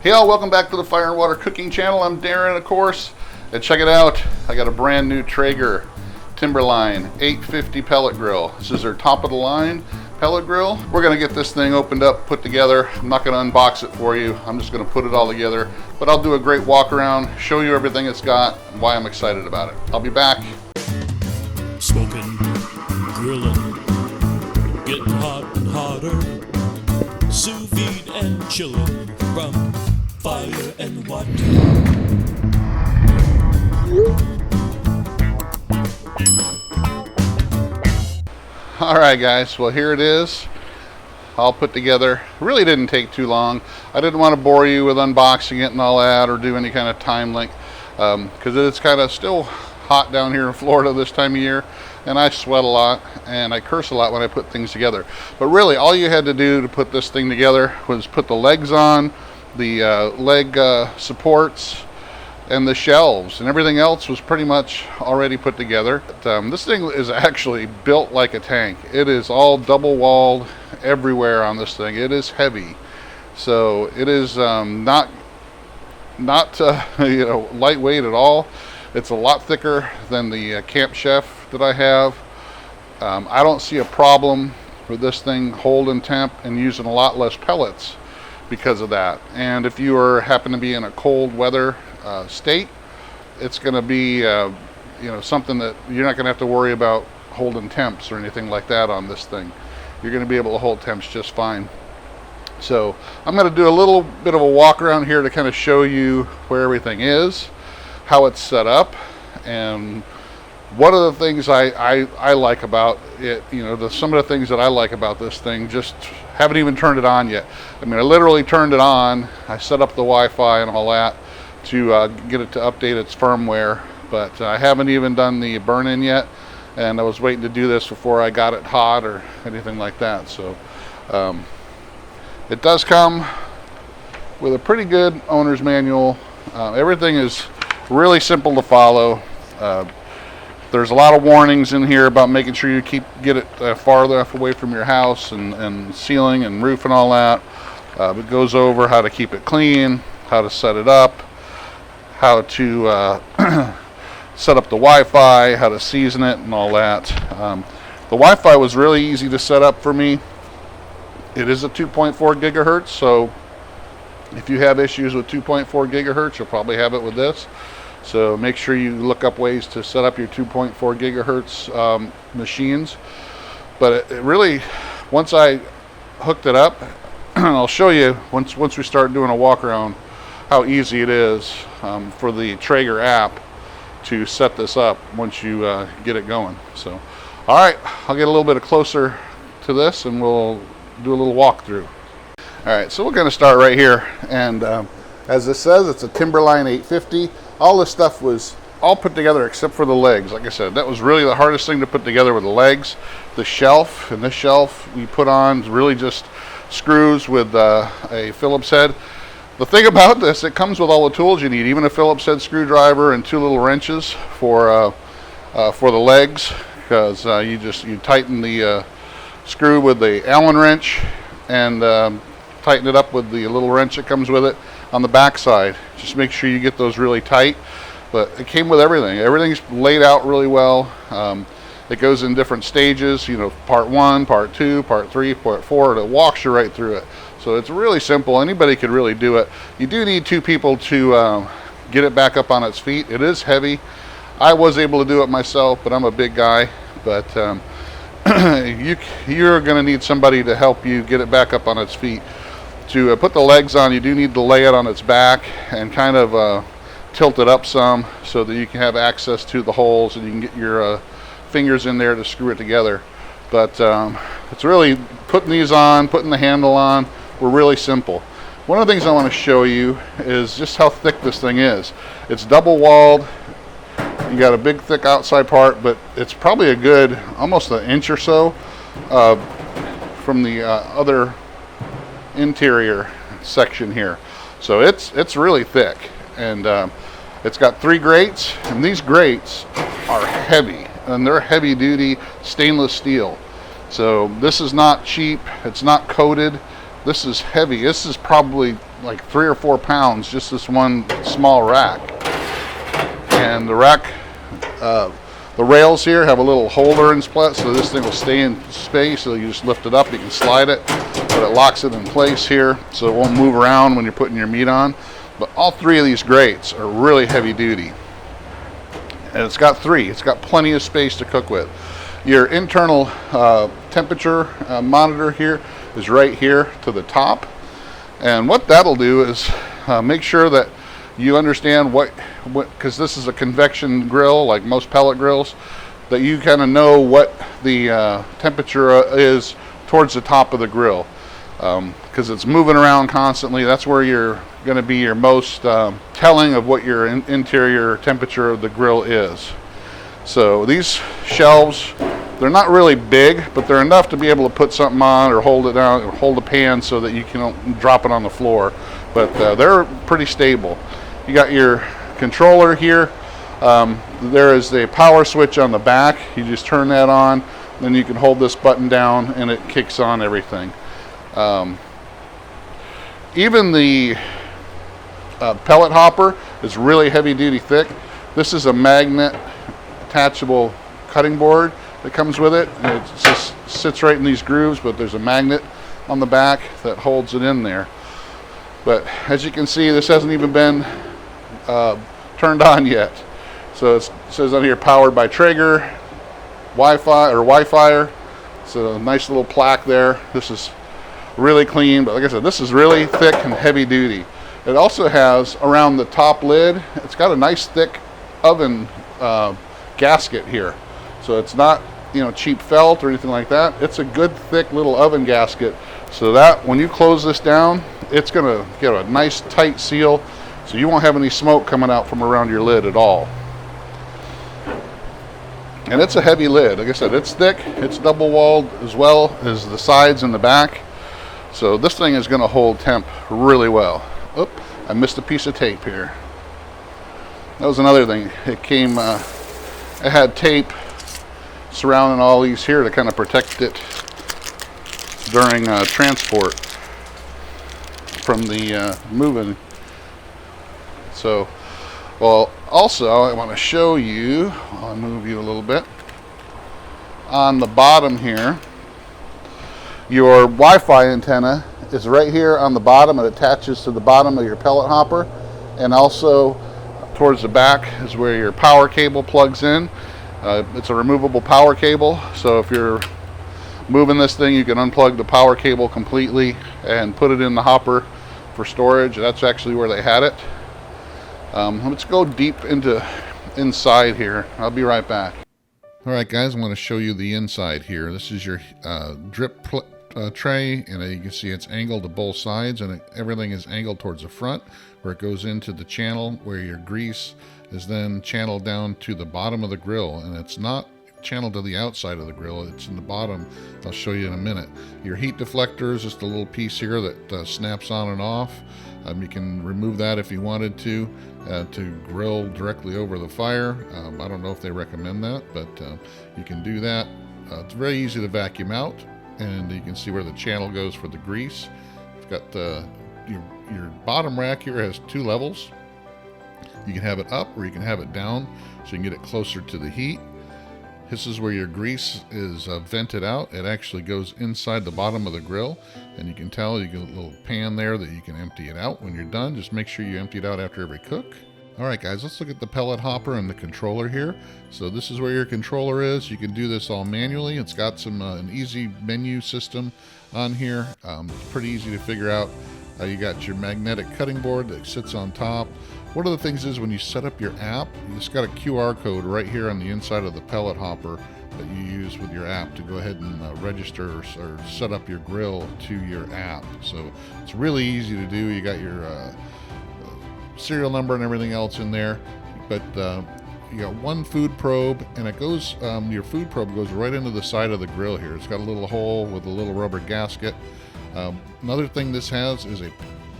Hey all, welcome back to the Fire and Water Cooking Channel. I'm Darren, of course, and check it out. I got a brand new Traeger Timberline 850 pellet grill. This is their top of the line pellet grill. We're gonna get this thing opened up, put together. I'm not gonna unbox it for you. I'm just gonna put it all together, but I'll do a great walk around, show you everything it's got, and why I'm excited about it. I'll be back. Smoking, grilling, getting hot and hotter, sous vide and chilling from fire and water. All right guys, well here it is, all put together. Really didn't take too long. I didn't want to bore you with unboxing it and all that, or do any kind of time link, because it's kind of still hot down here in Florida this time of year, and I sweat a lot and I curse a lot when I put things together. But really all you had to do to put this thing together was put the legs on, the leg supports, and the shelves, and everything else was pretty much already put together. This thing is actually built like a tank. It is all double walled everywhere on this thing. It is heavy, so it is not lightweight at all. It's a lot thicker than the Camp Chef that I have. I don't see a problem with this thing holding temp and using a lot less pellets because of that. And if you happen to be in a cold weather state, it's going to be something that you're not going to have to worry about holding temps or anything like that on this thing. You're going to be able to hold temps just fine. So I'm going to do a little bit of a walk around here to kind of show you where everything is, how it's set up, and what are the things I like about it. Some of the things that I like about this thing, just haven't even turned it on yet. I mean, I literally turned it on. I set up the Wi-Fi and all that to get it to update its firmware, but I haven't even done the burn-in yet, and I was waiting to do this before I got it hot or anything like that. So it does come with a pretty good owner's manual. Everything is really simple to follow. There's a lot of warnings in here about making sure you get it far enough away from your house and ceiling and roof and all that. It goes over how to keep it clean, how to set it up, how to set up the Wi-Fi, how to season it and all that. The Wi-Fi was really easy to set up for me. It is a 2.4 gigahertz, so if you have issues with 2.4 gigahertz, you'll probably have it with this. So make sure you look up ways to set up your 2.4 gigahertz machines. But it really, once I hooked it up, I'll show you once we start doing a walk around how easy it is for the Traeger app to set this up once you get it going. So, all right, I'll get a little bit closer to this and we'll do a little walkthrough. All right, so we're going to start right here, and as it says, it's a Timberline 850. All this stuff was all put together except for the legs. Like I said, that was really the hardest thing to put together with the legs. The shelf, and this shelf we put on is really just screws with a Phillips head. The thing about this, it comes with all the tools you need, even a Phillips head screwdriver and two little wrenches for the legs, because you tighten the screw with the Allen wrench and tighten it up with the little wrench that comes with it on the back side. Just make sure you get those really tight. But it came with everything. Everything's laid out really well. It goes in different stages, part 1, part 2, part 3, part 4. It walks you right through it. So it's really simple. Anybody could really do it. You do need two people to get it back up on its feet. It is heavy. I was able to do it myself, but I'm a big guy. But you're going to need somebody to help you get it back up on its feet. To put the legs on, you do need to lay it on its back and kind of tilt it up some so that you can have access to the holes and you can get your fingers in there to screw it together. But it's really putting these on, putting the handle on, were really simple. One of the things I want to show you is just how thick this thing is. It's double walled. You got a big thick outside part, but it's probably a good almost an inch or so from the other interior section here. So it's really thick, and it's got 3 grates, and these grates are heavy, and they're heavy duty stainless steel. So this is not cheap, it's not coated, this is heavy. This is probably like 3 or 4 pounds, just this one small rack. And the rack, the rails here have a little holder in split, so this thing will stay in space. So you just lift it up, you can slide it, but it locks it in place here, so it won't move around when you're putting your meat on. But all 3 of these grates are really heavy duty. And it's got plenty of space to cook with. Your internal temperature monitor here is right here to the top. And what that'll do is make sure that you understand what, because this is a convection grill, like most pellet grills, that you kind of know what the temperature is towards the top of the grill. Because it's moving around constantly. That's where you're going to be your most telling of what your interior temperature of the grill is. So these shelves, they're not really big, but they're enough to be able to put something on or hold it down or hold the pan so that you can drop it on the floor. But they're pretty stable. You got your controller here. There is the power switch on the back. You just turn that on, then you can hold this button down and it kicks on everything. Even the pellet hopper is really heavy duty thick. This is a magnet attachable cutting board that comes with it. And it just sits right in these grooves, but there's a magnet on the back that holds it in there. But as you can see, this hasn't even been turned on yet. So it says on here, powered by Traeger, Wi-Fi or Wi-Fi. So a nice little plaque there. This is really clean, but like I said, this is really thick and heavy duty. It also has around the top lid, it's got a nice thick oven gasket here. So it's not, you know, cheap felt or anything like that. It's a good thick little oven gasket, so that when you close this down, it's gonna get a nice tight seal, so you won't have any smoke coming out from around your lid at all. And it's a heavy lid. Like I said, it's thick, it's double walled as well as the sides and the back. So this thing is going to hold temp really well. Oop, I missed a piece of tape here. That was another thing. It came, it had tape surrounding all these here to kind of protect it during transport from the moving. So, well, also I want to show you, I'll move you a little bit, on the bottom here, your Wi-Fi antenna is right here on the bottom. It attaches to the bottom of your pellet hopper, and also towards the back is where your power cable plugs in. It's a removable power cable, so if you're moving this thing, you can unplug the power cable completely and put it in the hopper for storage. That's actually where they had it. Let's go deep inside here. I'll be right back. All right, guys, I'm going to show you the inside here. This is your drip tray, and you can see it's angled to both sides, and everything is angled towards the front, where it goes into the channel where your grease is then channeled down to the bottom of the grill, and it's not channeled to the outside of the grill, it's in the bottom. I'll show you in a minute. Your heat deflector is just a little piece here that snaps on and off. You can remove that if you wanted to grill directly over the fire. I don't know if they recommend that, but you can do that. It's very easy to vacuum out, and you can see where the channel goes for the grease. It's got your bottom rack here has 2 levels. You can have it up or you can have it down so you can get it closer to the heat. This is where your grease is vented out. It actually goes inside the bottom of the grill, and you can tell you get a little pan there that you can empty it out when you're done. Just make sure you empty it out after every cook. All right, guys, let's look at the pellet hopper and the controller here. So this is where your controller is. You can do this all manually. It's got some an easy menu system on here. It's pretty easy to figure out. You got your magnetic cutting board that sits on top. One of the things is when you set up your app, you just got a QR code right here on the inside of the pellet hopper that you use with your app to go ahead and register or set up your grill to your app. So it's really easy to do. You got your serial number and everything else in there, but you got one food probe, and it goes, your food probe goes right into the side of the grill here. It's got a little hole with a little rubber gasket. Another thing this has is a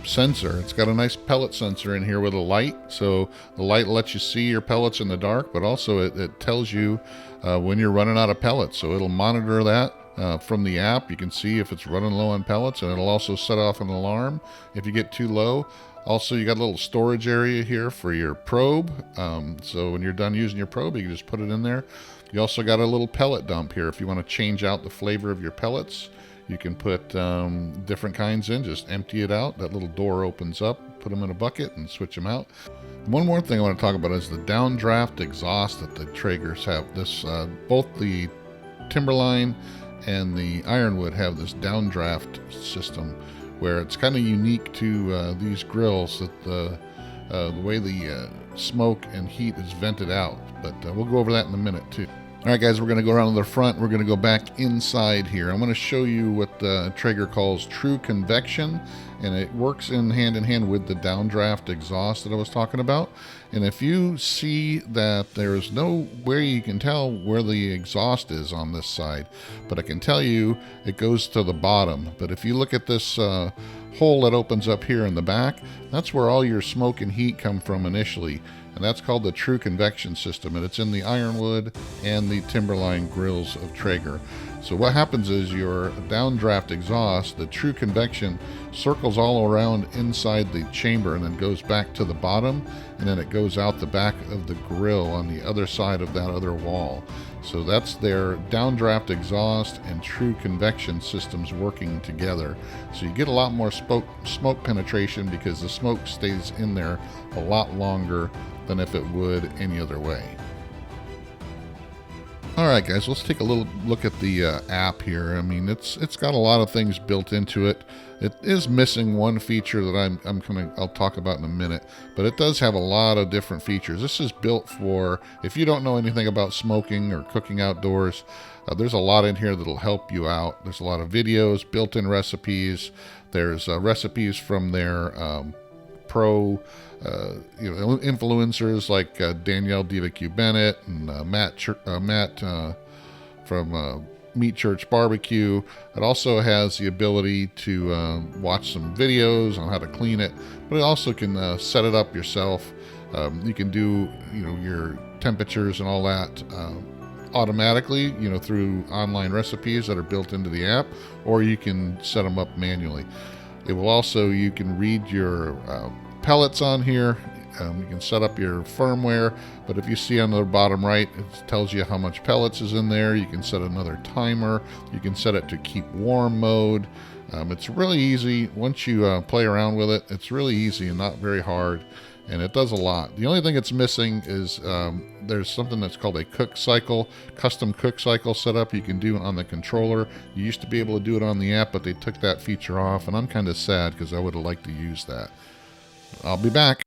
sensor. It's got a nice pellet sensor in here with a light, so the light lets you see your pellets in the dark, but also it tells you when you're running out of pellets, so it'll monitor that from the app. You can see if it's running low on pellets, and it'll also set off an alarm if you get too low. Also, you got a little storage area here for your probe. So when you're done using your probe, you can just put it in there. You also got a little pellet dump here. If you want to change out the flavor of your pellets, you can put different kinds in, just empty it out. That little door opens up, put them in a bucket and switch them out. One more thing I want to talk about is the downdraft exhaust that the Traegers have. This both the Timberline and the Ironwood have this downdraft system where it's kind of unique to these grills, that the way the smoke and heat is vented out. But we'll go over that in a minute too. All right, guys, we're going to go around to the front. We're going to go back inside here. I'm going to show you what Traeger calls true convection, and it works in hand with the downdraft exhaust that I was talking about. And if you see that there's no way you can tell where the exhaust is on this side, but I can tell you it goes to the bottom. But if you look at this hole that opens up here in the back, that's where all your smoke and heat come from initially. And that's called the true convection system, and it's in the Ironwood and the Timberline grills of Traeger. So what happens is your downdraft exhaust, the true convection, circles all around inside the chamber and then goes back to the bottom, and then it goes out the back of the grill on the other side of that other wall. So that's their downdraft exhaust and true convection systems working together. So you get a lot more smoke penetration because the smoke stays in there a lot longer than if it would any other way. All right, guys, let's take a little look at the app here. I mean, it's got a lot of things built into it. It is missing one feature that I'll talk about in a minute, but it does have a lot of different features. This is built for, if you don't know anything about smoking or cooking outdoors, there's a lot in here that'll help you out. There's a lot of videos, built-in recipes. There's recipes from their pro influencers like Danielle DevaQ Bennett and Matt from Meat Church Barbecue. It also has the ability to watch some videos on how to clean it, but it also can set it up yourself. You can do your temperatures and all that automatically through online recipes that are built into the app, or you can set them up manually. It will also, you can read your pellets on here. You can set up your firmware, but if you see on the bottom right, it tells you how much pellets is in there. You can set another timer. You can set it to keep warm mode. It's really easy. Once you play around with it, it's really easy and not very hard, and it does a lot. The only thing it's missing is there's something that's called a cook cycle, custom cook cycle setup you can do on the controller. You used to be able to do it on the app, but they took that feature off, and I'm kind of sad because I would have liked to use that. I'll be back.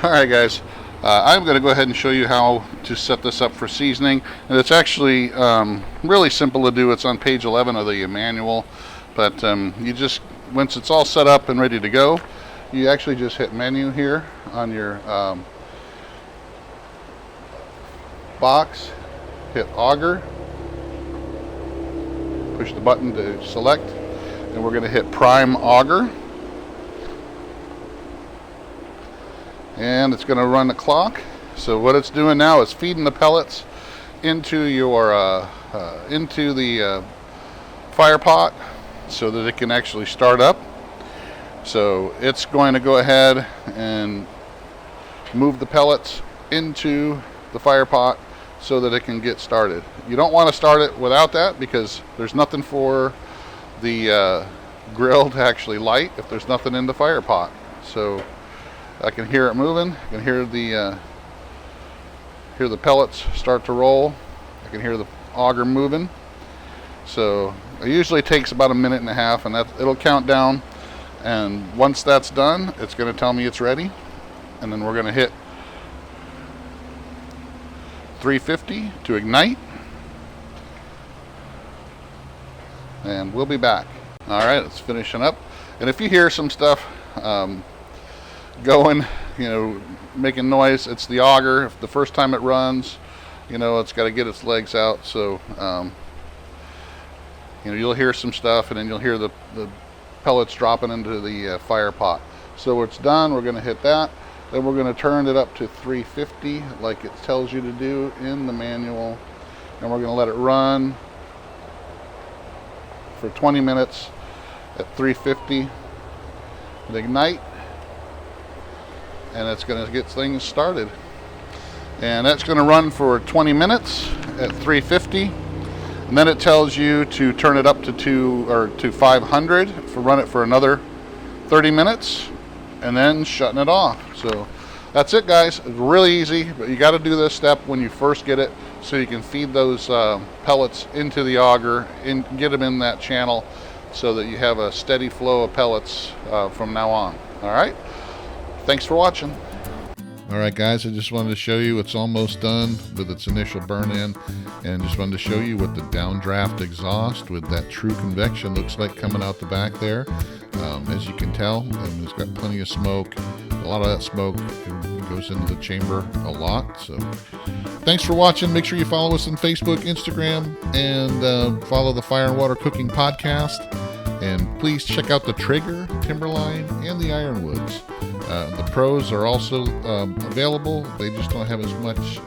All right, guys, I'm going to go ahead and show you how to set this up for seasoning, and it's actually really simple to do. It's on page 11 of the manual, but you just, once it's all set up and ready to go, you actually just hit menu here on your box, hit auger, push the button to select, and we're going to hit prime auger. And it's going to run the clock. So what it's doing now is feeding the pellets into your into the fire pot so that it can actually start up. So it's going to go ahead and move the pellets into the fire pot so that it can get started. You don't want to start it without that because there's nothing for the grill to actually light if there's nothing in the fire pot. So I can hear it moving. I can hear the pellets start to roll. I can hear the auger moving. So it usually takes about a minute and a half, and it'll count down. And once that's done, it's going to tell me it's ready. And then we're going to hit 350 to ignite. And we'll be back. All right, it's finishing up. And if you hear some stuff going, making noise, it's the auger. If the first time it runs, it's got to get its legs out. So, you'll hear some stuff, and then you'll hear the pellets dropping into the fire pot. So it's done. We're going to hit that. Then we're going to turn it up to 350 like it tells you to do in the manual. And we're going to let it run for 20 minutes at 350. And ignite, and it's going to get things started. And that's going to run for 20 minutes at 350. And then it tells you to turn it up to 500 for run it for another 30 minutes, and then shutting it off. So that's it, guys. It's really easy, but you got to do this step when you first get it, so you can feed those pellets into the auger and get them in that channel, so that you have a steady flow of pellets from now on. All right. Thanks for watching. All right, guys, I just wanted to show you it's almost done with its initial burn-in, and just wanted to show you what the downdraft exhaust with that true convection looks like coming out the back there. As you can tell, it's got plenty of smoke. A lot of that smoke goes into the chamber a lot. So thanks for watching. Make sure you follow us on Facebook, Instagram, and follow the Fire and Water Cooking Podcast. And please check out the Traeger Timberline and the Ironwoods. The Pros are also available. They just don't have as much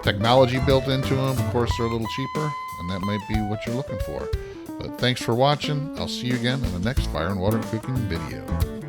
technology built into them. Of course, they're a little cheaper, and that might be what you're looking for. But thanks for watching. I'll see you again in the next Fire and Water Cooking video.